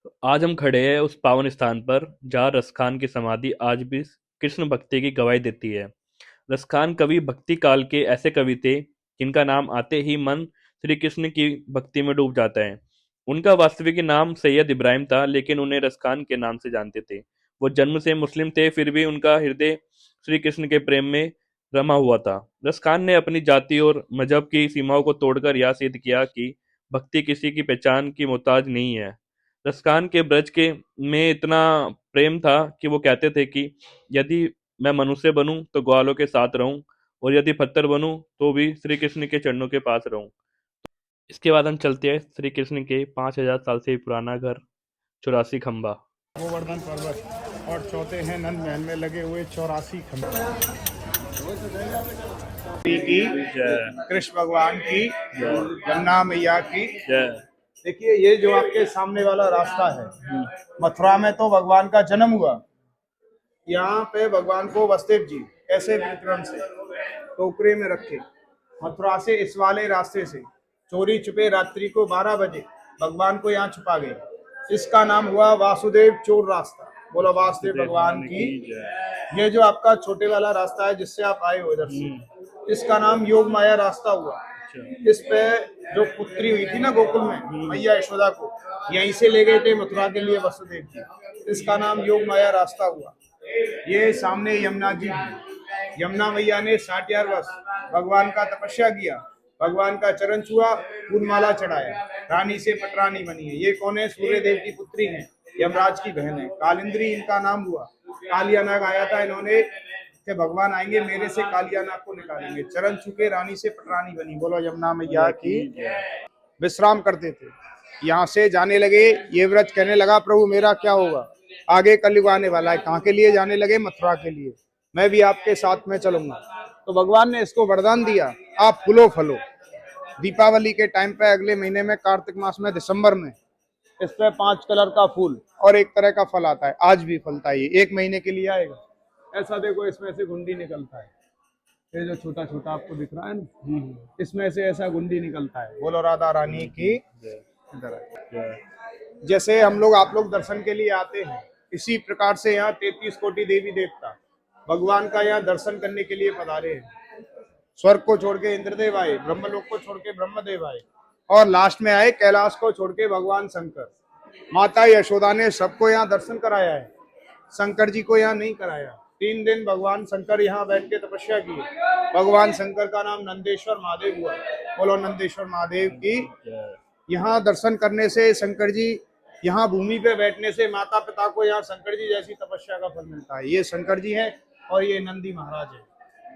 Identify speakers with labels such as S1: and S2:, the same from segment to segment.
S1: आज हम खड़े हैं उस पावन स्थान पर जहाँ रसखान की समाधि आज भी कृष्ण भक्ति की गवाही देती है। रसखान कवि भक्ति काल के ऐसे कवि थे जिनका नाम आते ही मन श्री कृष्ण की भक्ति में डूब जाता है। उनका वास्तविक नाम सैयद इब्राहिम था, लेकिन उन्हें रसखान के नाम से जानते थे। वो जन्म से मुस्लिम थे, फिर भी उनका हृदय श्री कृष्ण के प्रेम में रमा हुआ था। रसखान ने अपनी जाति और मजहब की सीमाओं को तोड़कर यह सिद्ध किया कि भक्ति किसी की पहचान की मोहताज नहीं है। रसखान के ब्रज के में इतना प्रेम था कि वो कहते थे कि यदि मैं मनुष्य बनूं तो ग्वालों के साथ रहूं, और यदि पत्थर बनूं तो भी श्री कृष्ण के चरणों के पास रहूं। इसके बाद हम चलते हैं श्री कृष्ण के 5,000 साल से पुराना घर चौरासी खंबा।
S2: गोवर्धन पर्वत और चौथे हैं नंद महल में लगे हुए 84 खंभे की।
S1: जय
S2: कृष्ण भगवान की,
S1: जय
S2: यमुना मैया की।
S1: जय।
S2: देखिए, ये जो आपके सामने वाला रास्ता है, मथुरा में तो भगवान का जन्म हुआ। यहाँ पे भगवान को वसुदेव जी ऐसे विक्रम से टोकरे में रखे, मथुरा से इस वाले रास्ते से चोरी छुपे रात्रि को 12 बजे भगवान को यहाँ छुपा गए। इसका नाम हुआ वासुदेव चोर रास्ता। बोलो वासुदेव भगवान की। ये जो आपका छोटे वाला रास्ता है जिससे आप आए हो इधर से, इसका नाम योग माया रास्ता हुआ। इस पे जो पुत्री हुई थी ना गोकुल में मैया यशोदा को, यहीं से ले गए थे मथुरा के लिए वसुदेव जी। इसका नाम योग माया रास्ता हुआ। ये सामने यमुना जी, यमुना मैया ने 60 वर्ष भगवान का तपस्या किया, भगवान का चरण छुआ, फूलमाला चढ़ाया, रानी से पटरानी बनी है। ये कौन है? सूर्य देव की पुत्री है, यमराज की बहन है। कालिंद्री इनका नाम हुआ। कालिया नाग आया था, इन्होंने कि भगवान आएंगे मेरे से कालिया नाग को निकालेंगे, चरण छुके रानी से पटरानी बनी। बोलो यमुना मैया की। विश्राम करते थे, यहाँ से जाने लगे। ये व्रत कहने लगा प्रभु मेरा क्या होगा, आगे कलयुग आने वाला है। कहाँ के लिए जाने लगे? मथुरा के लिए। मैं भी आपके साथ में चलूंगा। तो भगवान ने इसको वरदान दिया, आप फूलो फलो। दीपावली के टाइम पे अगले महीने में, कार्तिक मास में, दिसंबर में, इस पे 5 कलर का फूल और एक तरह का फल आता है। आज भी फलता है, ये 1 महीने के लिए आएगा। ऐसा देखो, इसमें से गुंडी निकलता है। ये जो छोटा छोटा आपको दिख रहा है ना, इसमें से ऐसा गुंडी निकलता है। बोलो राधा रानी की। इधर है। जैसे हम लोग, आप लोग दर्शन के लिए आते हैं, इसी प्रकार से यहाँ 33 कोटि देवी देवता भगवान का यहाँ दर्शन करने के लिए पधारे हैं। स्वर्ग को छोड़ के इंद्रदेव आए, ब्रह्मलोक को छोड़ के ब्रह्मदेव आए, और लास्ट में आए कैलाश को छोड़ के भगवान शंकर। माता यशोदा ने सबको यहाँ दर्शन कराया है, शंकर जी को यहाँ नहीं कराया। 3 दिन भगवान शंकर यहाँ बैठ के तपस्या की। भगवान शंकर का नाम नंदेश्वर महादेव हुआ। बोलो नंदेश्वर महादेव की। यहाँ दर्शन करने से शंकर जी, यहाँ भूमि पे बैठने से माता पिता को यहाँ शंकर जी जैसी तपस्या का फल मिलता है। ये शंकर जी हैं और ये नंदी महाराज है।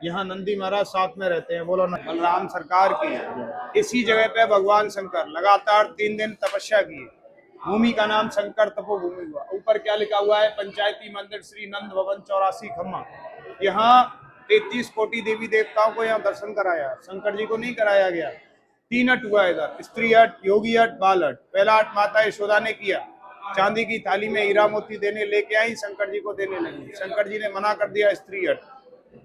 S2: यहाँ नंदी महाराज साथ में रहते हैं। बोलो बलराम सरकार की। इसी जगह पे भगवान शंकर लगातार 3 दिन तपस्या की। भूमि का नाम शंकर तपोभूमि हुआ। ऊपर क्या लिखा हुआ है? पंचायती मंदिर श्री नंद भवन 84 खम्मा। यहाँ 33 कोटि देवी देवताओं को यहाँ दर्शन कराया, शंकर जी को नहीं कराया गया। 3 हट हुआ इधर, स्त्री हट, योगी हट, बाल हट। पहला हट माता यशोदा ने किया, चांदी की थाली में हीरा मोती देने लेके आई, शंकर जी को देने लगी। शंकर जी ने मना कर दिया, स्त्री हट।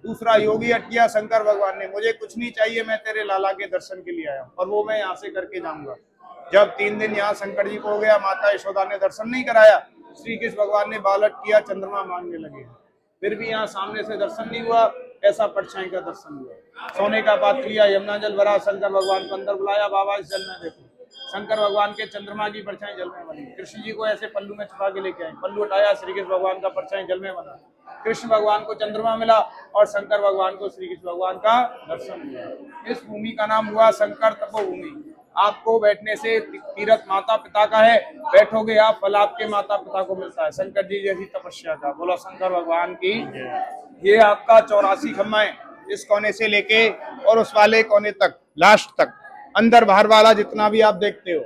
S2: दूसरा योगी हट किया शंकर भगवान ने, मुझे कुछ नहीं चाहिए, मैं तेरे लाला के दर्शन के लिए आया हूँ और वो मैं यहाँ से करके जाऊंगा। जब 3 दिन यहाँ शंकर जी को हो गया, माता यशोदा ने दर्शन नहीं कराया, श्री कृष्ण भगवान ने बालट किया, चंद्रमा मांगने लगे। फिर भी यहाँ सामने से दर्शन नहीं हुआ, ऐसा परछाई का दर्शन हुआ। सोने का पात्र लिया, यमुना जल भरा, शंकर भगवान को अंदर बुलाया, बाबा इस जल में देखो। शंकर भगवान के चंद्रमा की परछाई जल में बनी। कृष्ण जी को ऐसे पल्लू में छुपा के लेके आए, पल्लू हटाया, श्री कृष्ण भगवान का परछाई जल में बना। कृष्ण भगवान को चंद्रमा मिला और शंकर भगवान को श्री कृष्ण भगवान का दर्शन हुआ। इस भूमि का नाम हुआ शंकर तपोभूमि। आपको बैठने से तीर्थ माता पिता का है, बैठोगे आप, फल आपके माता पिता को मिलता है, शंकर जी जैसी तपस्या का। बोलो शंकर भगवान की। ये आपका 84 खम्मा है, इस कोने से लेके और उस वाले कोने तक, लास्ट तक, अंदर बाहर वाला जितना भी आप देखते हो,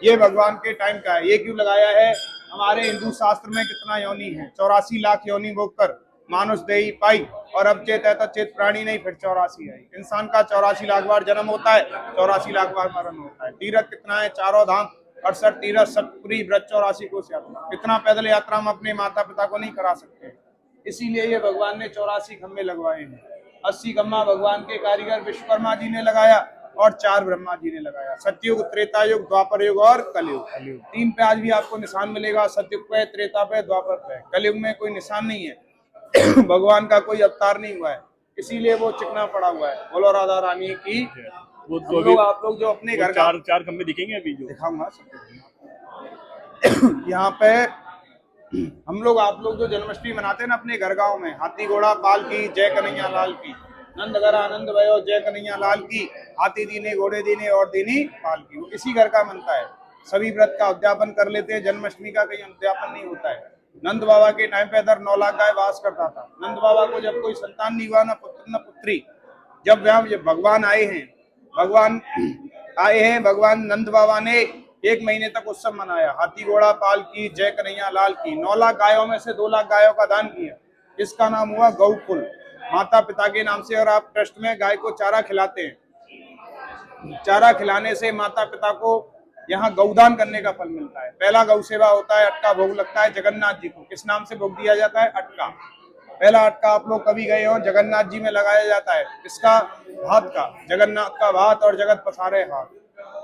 S2: ये भगवान के टाइम का है। ये क्यों लगाया है? हमारे हिंदू शास्त्र में कितना योनि है, 84 लाख योनि भोग कर मानुष देही पाई, और अब चेत है तो चेत प्राणी नहीं, फिर 84 आई। इंसान का 84 लाख बार जन्म होता है, 84 लाख बार मरण होता है। तीर्थ कितना है? 4 धाम, 68 तीर्थ, सतपुरी, व्रत, 84 कोस यात्रा। इतना पैदल यात्रा हम अपने माता पिता को नहीं करा सकते, इसीलिए ये भगवान ने 84 खम्भे लगवाए हैं। 80 खम्भा भगवान के कारीगर विश्वकर्मा जी ने लगाया, और 4 ब्रह्मा जी ने लगाया। सतयुग, त्रेता युग, द्वापर युग और कलयुग। 3 पे आज भी आपको निशान मिलेगा, सतयुग पे, त्रेता पे, द्वापर पे। कलयुग में कोई निशान नहीं है। भगवान का कोई अवतार नहीं हुआ है, इसीलिए वो चिकना पड़ा हुआ है। बोलो राधा रानी की।
S1: वो
S2: हम
S1: तो
S2: लोग, आप लोग जो अपने घर का,
S1: चार खंबे दिखेंगे अभी जो
S2: दिखाऊंगा यहाँ पे हम लोग, आप लोग जो जन्माष्टमी मनाते हैं ना अपने घर गांव में, हाथी घोड़ा पाल की, जय कन्हैया लाल की, नंद घर आनंद भयो, जय कन्हैया लाल की, हाथी दीने घोड़े दीने और दीनी पाल की, वो इसी घर का मनता है। सभी व्रत का उद्यापन कर लेते हैं, जन्माष्टमी का कहीं उद्यापन नहीं होता है। नंद बाबा के टाइम पे इधर 9 लाख गाय वास करता था। नंद बाबा को जब कोई संतान नहीं हुआ, ना पुत्र न पुत्री, जब वहां भगवान आए हैं, भगवान नंद बाबा ने 1 महीने तक उत्सव मनाया। हाथी घोड़ा पाल की, जय कन्हैया लाल की। 9 लाख गायों में से 2 लाख गायों का दान किया। इसका नाम हुआ गौकुल, माता पिता के नाम से। और आप ट्रस्ट में गाय को चारा खिलाते हैं, चारा खिलाने से माता पिता को यहाँ गौदान करने का फल मिलता है। पहला गौ सेवा होता है, अटका भोग लगता है जगन्नाथ जी को। किस नाम से भोग दिया जाता है? अटका। पहला अटका आप लोग कभी गए हो, जगन्नाथ जी में लगाया जाता है। इसका भात का, जगन्नाथ का भात और जगत पसारे हाथ।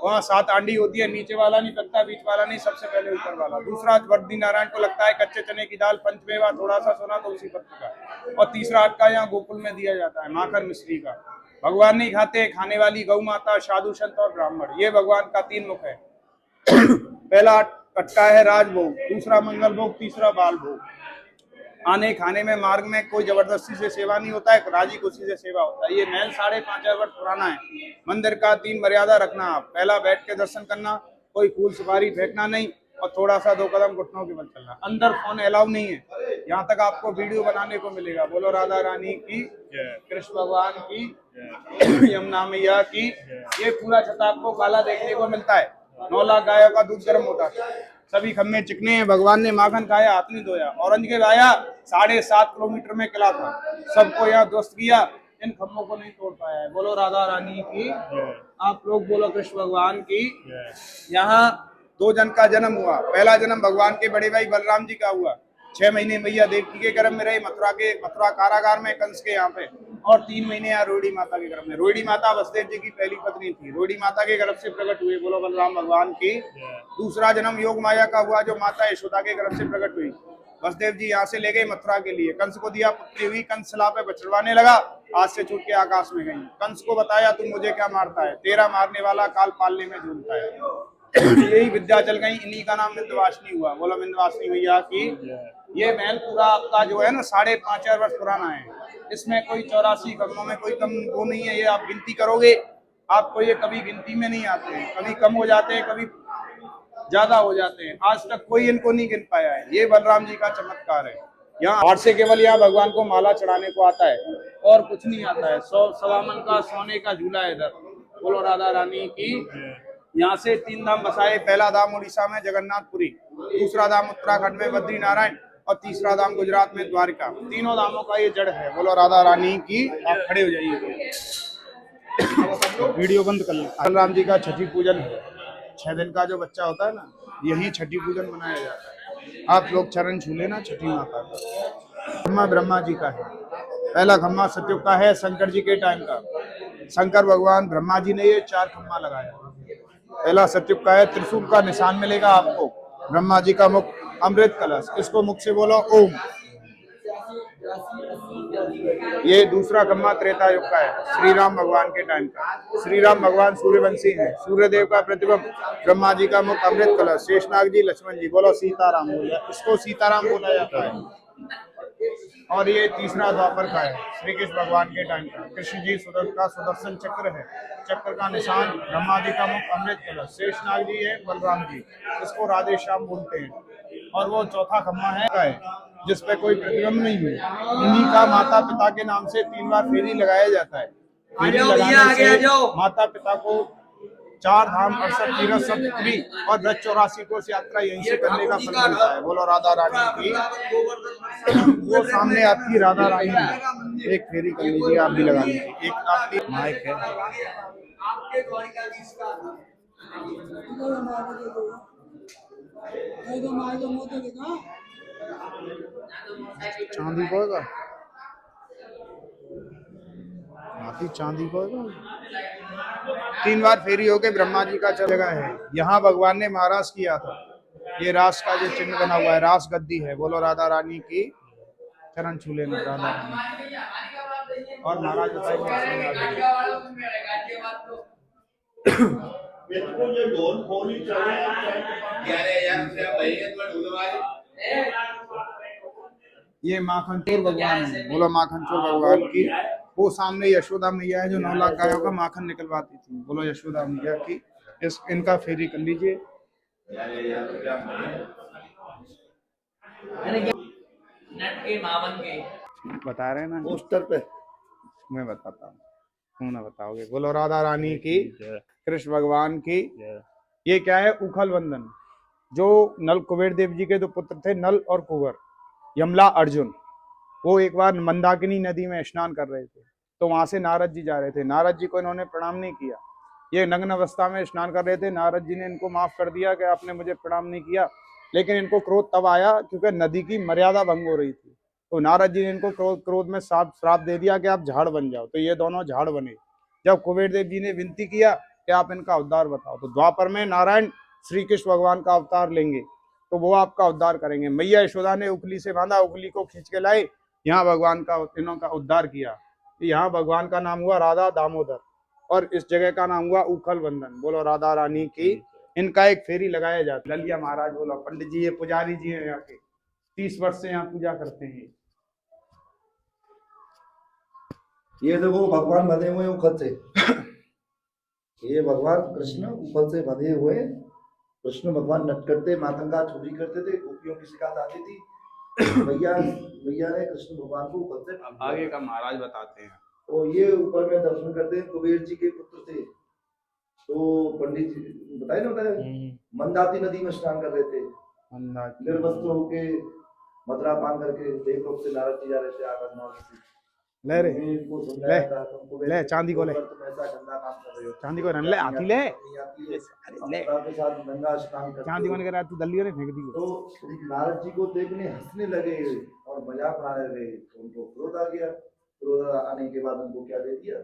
S2: वहाँ 7 आंडी होती है, नीचे वाला नहीं पकता, बीच वाला नहीं, सबसे पहले ऊपर वाला। दूसरा वर्दी नारायण को लगता है कच्चे चने की दाल, पंचमेवा, थोड़ा सा सोना, तुलसी पत्र का। और तीसरा अटका यहाँ गोकुल में दिया जाता है, माखन मिश्री का। भगवान नहीं खाते, खाने वाली गौ माता, साधु संत और ब्राह्मण, ये भगवान का 3 मुख है। पहला अटका है राजभोग, दूसरा मंगल भोग, तीसरा बाल भोग। आने खाने में मार्ग में कोई जबरदस्ती से सेवा नहीं होता है, राजी खुशी से सेवा होता है। ये महल 5,500 वर्ष पुराना है। मंदिर का 3 मर्यादा रखना आप। पहला, बैठ के दर्शन करना, कोई फूल सुपारी फेंकना नहीं, और थोड़ा सा 2 कदम घुटनों के बल चलना। अंदर फोन अलाउ नहीं है, यहाँ तक आपको वीडियो बनाने को मिलेगा। बोलो राधा रानी की, कृष्ण भगवान की, यमुना मैया की। ये पूरा छत आपको काला देखने को मिलता है। 9 लाख गायों का दूध गर्म होता है, सभी खम्मे चिकने हैं। भगवान ने माखन खाया, हाथ नहीं धोया। औरंगजेब आया, 7.5 किलोमीटर में किला था, सबको यहाँ ध्वस्त किया, इन खम्भों को नहीं तोड़ पाया है। बोलो राधा रानी की। आप लोग बोलो कृष्ण भगवान की। यहाँ 2 जन का जन्म हुआ। पहला जन्म भगवान के बड़े भाई बलराम जी का हुआ। 6 महीने मैया देवकी के गर्भ में रही, मथुरा कारागार में, कंस के यहाँ पे। और 3 महीने यहाँ रोहिणी माता के गर्भ में। रोहिणी माता वसुदेव जी की पहली पत्नी थी, रोहिणी माता के गर्भ से प्रकट हुए। बोलो बलराम भगवान की। दूसरा जन्म योग माया का हुआ, जो माता यशोदा के गर्भ से प्रकट हुई। वसुदेव जी यहाँ से ले गए मथुरा के लिए, कंस को दिया, पुत्री हुई। कंस सलाह पे बछड़वाने लगा, हाथ से छूट के आकाश में गई। कंस को बताया, तुम मुझे क्या मारता है, तेरा मारने वाला काल पालने में झूलता है। यही विद्या चल गई, इन्हीं का नाम विंध्यवासिनी हुआ। बोलो विंध्यवासिनी मैया की। ये महल पूरा आपका जो है ना 5,500 वर्ष पुराना है। इसमें कोई 84 खम्भों में कोई कम वो नहीं है। ये आप गिनती करोगे, आपको ये कभी गिनती में नहीं आते हैं, कभी कम हो जाते हैं, कभी ज्यादा हो जाते हैं। आज तक कोई इनको नहीं गिन पाया है। ये बलराम जी का चमत्कार है। यहाँ हाथ से केवल यहाँ भगवान को माला चढ़ाने को आता है, और कुछ नहीं आता है। 100 मन का सोने का झूला है इधर। बोलो राधा रानी की। यहाँ से 3 धाम बसाए। पहला धाम उड़ीसा में जगन्नाथपुरी, दूसरा धाम उत्तराखंड में बद्री नारायण, और तीसरा धाम गुजरात में द्वारिका। तीनों धामों का ये जड़ है। बोलो राधा रानी की। आप खड़े हो जाइए, वीडियो बंद कर लें। बलराम जी का छठी पूजन है। 6 दिन का जो बच्चा होता है ना, यही छठी पूजन मनाया जाता है। आप लोग चरण छू लेना छठी माता का। खम्मा ब्रह्मा जी का है। पहला खम्मा सतयुग का है, शंकर जी के टाइम का। शंकर भगवान ब्रह्मा जी ने ये 4 खम्मा लगाया। पहला सतयुग का है, त्रिशूल का निशान मिलेगा आपको। ब्रह्मा जी का मुख, अमृत कलश, इसको मुख से बोलो ओम। ये दूसरा खम्मा त्रेता युग का है, श्री राम भगवान के टाइम का। श्री राम भगवान सूर्यवंशी हैं, सूर्यदेव का प्रतिबिंब। ब्रह्मा जी का मुख, अमृत कलश, शेषनाग जी, लक्ष्मण जी। बोलो सीताराम। बोला, इसको सीताराम बोला जाता है। और ये तीसरा द्वापर का है, श्री कृष्ण भगवान के टाइम का। कृष्ण जी का सुदर्शन चक्र है, चक्र का निशान। ब्रह्मा जी का मुख, अमृत कलश। शेषनाग जी है, बलराम जी, इसको राधे श्याम बोलते हैं। और वो चौथा खम्मा है जिसपे कोई प्रतिबिंब नहीं हुई। इन्हीं का माता पिता के नाम से 3 बार फेरी लगाया जाता है। फेरी लगाने से माता पिता को 4 धाम 68 तीरथ सब फ्री, और ब्रज 84 कोस यात्रा यहीं से करने का फल मिलता है। बोलो राधा रानी की। वो सामने आपकी राधा रानी है। एक फेरी कर लीजिए, आप भी लगा लीजिए। एक आपकी माइक है। चांदी पड़ेगा, हाथी चांदी पड़ेगा। 3 बार फेरी होके ब्रह्मा जी का जगह है। यहाँ भगवान ने महाराज किया था। ये रास का जो चिन्ह बना हुआ है, रास गद्दी है। बोलो राधा रानी की, चरण छू लेना राधा रानी। और महाराज बताइए। ये माखन चोर भगवान है। बोलो माखन चोर भगवान की। वो सामने यशोदा मैया है जो 9 लाख गायों का माखन निकलवाती थी। बोलो यशोदा मैया की। इनका फेरी कर लीजिए। बता रहे हैं ना पोस्टर पे, मैं बताता हूँ, तुम ना बताओगे। बोलो राधा रानी की, कृष्ण भगवान की। ये क्या है? उखल वंदन। जो नल कुबेर देव जी के दो पुत्र थे, नल और कुंवर, यमला अर्जुन, वो एक बार मंदाकिनी नदी में स्नान कर रहे थे। तो वहां से नारद जी जा रहे थे। नारद जी को इन्होंने प्रणाम नहीं किया। ये नग्न अवस्था में स्नान कर रहे थे। नारद जी ने इनको माफ कर दिया कि आपने मुझे प्रणाम नहीं किया। लेकिन इनको क्रोध तब आया क्योंकि नदी की मर्यादा भंग हो रही थी। तो नारद जी ने इनको क्रोध में श्राप दे दिया कि आप झाड़ बन जाओ। तो ये दोनों झाड़ बने। जब कुबेर देव जी ने विनती किया कि आप इनका उद्धार बताओ, तो द्वापर में नारायण श्री कृष्ण भगवान का अवतार लेंगे तो वो आपका उद्धार करेंगे। मैया यशोदा ने उखली से बांधा, उखली को खींच के लाए, यहाँ भगवान का इन्हों का उद्धार किया। यहाँ भगवान का नाम हुआ राधा दामोदर और इस जगह का नाम हुआ उखल बंधन। बोलो राधा रानी की। इनका एक फेरी लगाया जाता है। ललिया महाराज बोलो, पंडित जी ये पुजारी जी हैं यहाँ के, 30 वर्ष से यहाँ पूजा करते हैं।
S3: ये देखो भगवान बने हुए उखल से। ये भगवान कृष्ण उखल से बंधे हुए। कृष्ण भगवान नट करते, मातंगा चोरी करते थे, गोपियों की शिकायत आती थी। भैया ने कृष्ण भगवान को उखल से
S2: आगे का महाराज बताते हैं।
S3: तो ये ऊपर में दर्शन करते हैं। कुबेर जी के पुत्र थे। तो पंडित जी बताए ना, मंदाती नदी में स्नान कर रहे थे। निर्वस्त्र होके, मदरा पान करके, देवलोक से नारद जी जा रहे थे आकाश मार्ग से।
S2: ले रे ले चांदी को ले, चांदी को ले आती ले, ले चांदी मन करा तू दलियों ने फेंक दी।
S3: तो नारद जी को देखने हंसने लगे और मजाक उड़ाने लगे। उनको क्रोध आ गया। क्रोध आने के बाद उनको क्या दे दिया?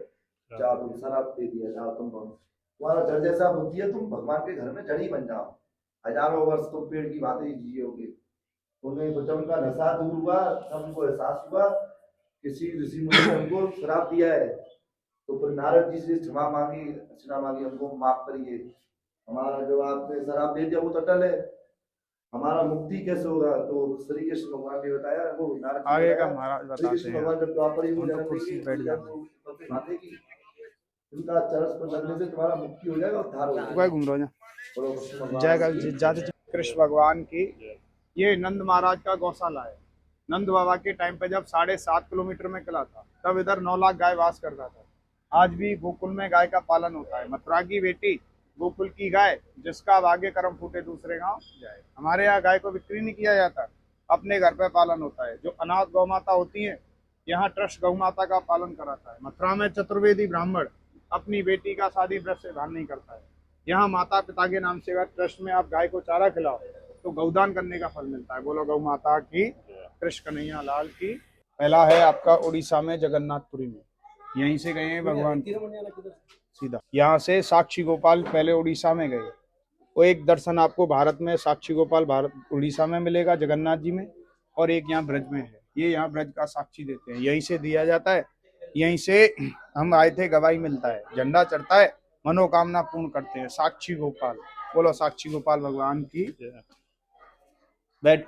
S3: जादू, शराब दे दिया। जाओ तुम तुम्हारा जड़ जैसा बुद्धि है, तुम भगवान के घर में जड़ी बन जाओ, हजारों वर्ष तुम पेड़ की बातें जियोगे। उन्हें जब उनका नशा दूर हुआ तब उनको एहसास हुआ किसी ऋषि मुनि ने उनको श्राप दिया है। तो फिर नारद जी से क्षमा मांगी, अर्चना मांगी, हमको माफ करिए, हमारा जो आपने श्राप दे दिया वो तो अटल है, हमारा मुक्ति कैसे होगा? तो श्री कृष्ण भगवान ने बताया, वो नारद
S2: आगे का महाराज बताते हैं।
S3: भगवान जब द्वापर युग में
S2: कुर्सी बैठ जाते हैं,
S3: उनका चरस पर लगने से तुम्हारा मुक्ति हो जाएगा, उद्धार हो जाएगा।
S2: घूम रहा जय कृष्ण भगवान की। ये नंद महाराज का गौशाला है। नंद बाबा के टाइम पे जब 7.5 किलोमीटर में किला था, तब इधर 9 लाख गाय वास करता था। आज भी गोकुल में गाय का पालन होता है। मथुरा की बेटी, गोकुल की गाय, जिसका आगे कर्म फूटे दूसरे गांव जाए। हमारे यहाँ गाय को बिक्री नहीं किया जाता, अपने घर पे पालन होता है। जो अनाथ गौ माता होती है, यहाँ ट्रस्ट गौ माता का पालन कराता है। मथुरा में चतुर्वेदी ब्राह्मण अपनी बेटी का शादी व्रत से दान नहीं करता है। यहाँ माता पिता के नाम से अगर ट्रस्ट में आप गाय को चारा खिलाओ तो गौदान करने का फल मिलता है। बोलो गौ माता की, कृष्ण कन्हैया लाल की। पहला है आपका उड़ीसा में जगन्नाथपुरी में, यहीं से गए हैं भगवान सीधा। यहाँ से साक्षी गोपाल पहले उड़ीसा में गए। वो एक दर्शन आपको भारत में साक्षी गोपाल भारत उड़ीसा में मिलेगा, जगन्नाथ जी में, और एक यहाँ ब्रज में है। ये यहाँ ब्रज का साक्षी देते हैं, यहीं से दिया जाता है। यहीं से हम आए थे, गवाही मिलता है, झंडा चढ़ता है, मनोकामना पूर्ण करते हैं। साक्षी गोपाल, बोलो साक्षी गोपाल भगवान की। बैठ